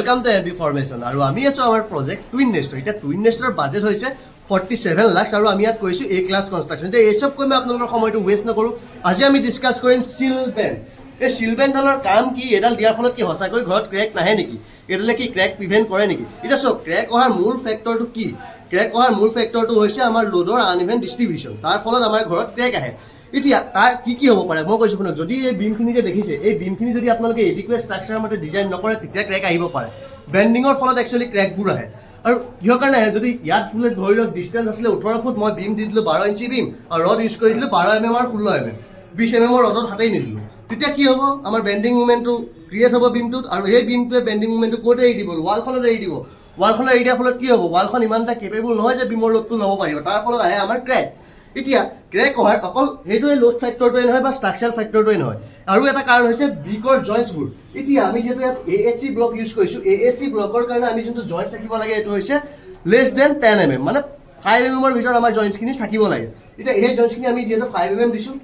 Welcome to MB formation আৰু আমি আছো আমাৰ প্ৰজেক্ট টুইন নেষ্টৰ। এতিয়া টুইন নেষ্টৰ বাজেট হৈছে 47 লাখ আৰু আমি ইয়াত কৰিছোঁ এ ক্লাছ কনষ্ট্ৰাকশ্যন। এতিয়া এই চব কৈ মই আপোনালোকৰ সময়টো ৱেষ্ট নকৰোঁ। আজি আমি ডিছকাছ কৰিম চিল বেণ্ড। এই চিল বেণ্ডডালৰ কাম কি, এডাল দিয়াৰ ফলত কি সঁচাকৈ ঘৰত ক্ৰেক নাহে নেকি, এডালে কি ক্ৰেক প্ৰিভেণ্ট কৰে নেকি? এতিয়া চব ক্ৰেক অহাৰ মূল ফেক্টৰটো কি? ক্ৰেক অহাৰ মূল ফেক্টৰটো হৈছে আমাৰ লোডৰ আনইভেন ডিষ্ট্ৰিবিউশ্যন। তাৰ ফলত আমাৰ ঘৰত ক্ৰেক আহে। এতিয়া তাৰ কি হ'ব পাৰে মই কৈছোঁ শুনক। যদি এই বিমখিনি যে দেখিছে, এই বিমখিনি যদি আপোনালোকে এডিকুৱেট ষ্ট্ৰাকচাৰৰ মতে ডিজাইন নকৰে তেতিয়া ক্ৰেক আহিব পাৰে। বেণ্ডিঙৰ ফলত একচুৱেলি ক্ৰেকবোৰ আহে। আৰু কিহৰ কাৰণে আহে, যদি ইয়াত বোলে ধৰি লওক ডিষ্টেঞ্চ আছিলে 18 ফুট, মই বিম দি দিলোঁ 12 ইঞ্চি বিম আৰু ৰড ইউজ কৰি দিলোঁ 12 mm আৰু 16 mm, 20 mm ৰডত হাতেই নিদিলোঁ, তেতিয়া কি হ'ব, আমাৰ বেণ্ডিং মুভমেণ্টটো ক্ৰিয়েট হ'ব বিমটোত। আৰু সেই বিমটোৱে বেণ্ডিং মুভমেণ্টটো ক'ত এৰি দিব, ৱালখনত এৰি দিব। ৱালখনত এৰি দিয়াৰ ফলত কি হ'ব, ৱালখন ইমান এটা কেপেবল নহয় যে বিমৰ লোডটো ল'ব পাৰিব। তাৰ ফলত আহে আমাৰ ক্ৰেক। এতিয়া ক্ৰেক অহাৰ অকল সেইটোৱে লোড ফেক্টৰটোৱে নহয় বা ষ্ট্ৰাকচাৰেল ফেক্টৰটোৱে নহয়, আৰু এটা কাৰণ হৈছে ব্ৰিকৰ জইণ্টছবোৰ। এতিয়া আমি যিহেতু ইয়াত AHC ব্লক ইউজ কৰিছোঁ, AHC ব্লকৰ কাৰণে আমি যোনটো জইণ্টছ থাকিব লাগে এইটো হৈছে লেছ দেন 10 mm, মানে 5 mm ভিতৰত আমাৰ জইণ্টছখিনি থাকিব লাগে। এতিয়া এই জইণ্টছখিনি আমি যিহেতু 5 mm দিছোঁ,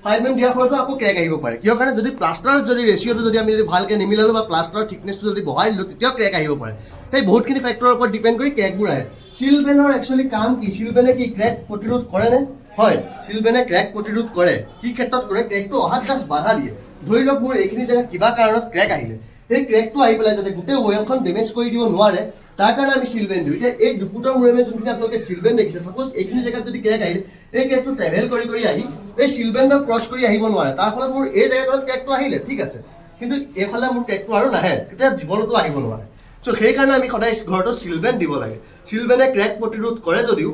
5 mm দিয়াৰ ফলতো আকৌ ক্ৰেক আহিব পাৰে। কিয় কাৰণে, যদি প্লাষ্টাৰৰ যদি ৰেচিঅ'টো যদি আমি যদি ভালকৈ নিমিলালোঁ বা প্লাষ্টাৰৰ থিকনেছটো যদি বঢ়াই দিলোঁ তেতিয়াও ক্ৰেক আহিব পাৰে। সেই বহুতখিনি ফেক্টৰৰ ওপৰত ডিপেণ্ড কৰি ক্ৰেকবোৰ আহে। চিল বেণ্ডৰ একচুৱেলি কাম কি, চিল বেণ্ডে কি ক্ৰেক প্ৰতিৰোধ কৰেনে? হয়, চিল বেণ্ডে ক্ৰেক প্ৰতিৰোধ কৰে। কি ক্ষেত্ৰত কৰে, ক্ৰেকটো অহাত জাষ্ট বাধা দিয়ে। ধৰি লওক মোৰ এইখিনি জেগাত কিবা কাৰণত ক্ৰেক আহিলে, সেই ক্ৰেকটো আহি পেলাই যাতে গোটেই ৱেলখন ডেমেজ কৰি দিব নোৱাৰে তাৰ কাৰণে আমি চিল বেণ্ড দিওঁ। এতিয়া এই দুফুটৰ মূৰে যোনখিনি আপোনালোকে চিল বেণ্ড দেখিছে, ছাপ'জ এইখিনি জেগাত যদি ক্ৰেক আহিলে, এই ক্ৰেকটো ট্ৰেভেল কৰি আহি এই চিল বেণ্ডক ক্ৰছ কৰি আহিব নোৱাৰে। তাৰ ফলত মোৰ এই জেগাটোত ক্ৰেকটো আহিলে ঠিক আছে, কিন্তু এইফালে মোৰ ক্ৰেকটো আৰু নাহে, তেতিয়া জীৱনতো আহিব নোৱাৰে। চ' সেইকাৰণে আমি সদায় ঘৰতো চিল বেণ্ড দিব লাগে। চিল বেণ্ডে ক্ৰেক প্ৰতিৰোধ কৰে যদিও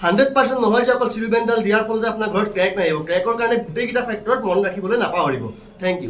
100% নহয় যে অকল চিল বেণ্ডডাল দিয়াৰ ফলতে আপোনাৰ ঘৰত ক্ৰেক নাহিব। ক্ৰেকৰ কাৰণে গোটেইকেইটা ফেক্টৰত মন ৰাখিবলৈ নাপাহৰিব। Thank U.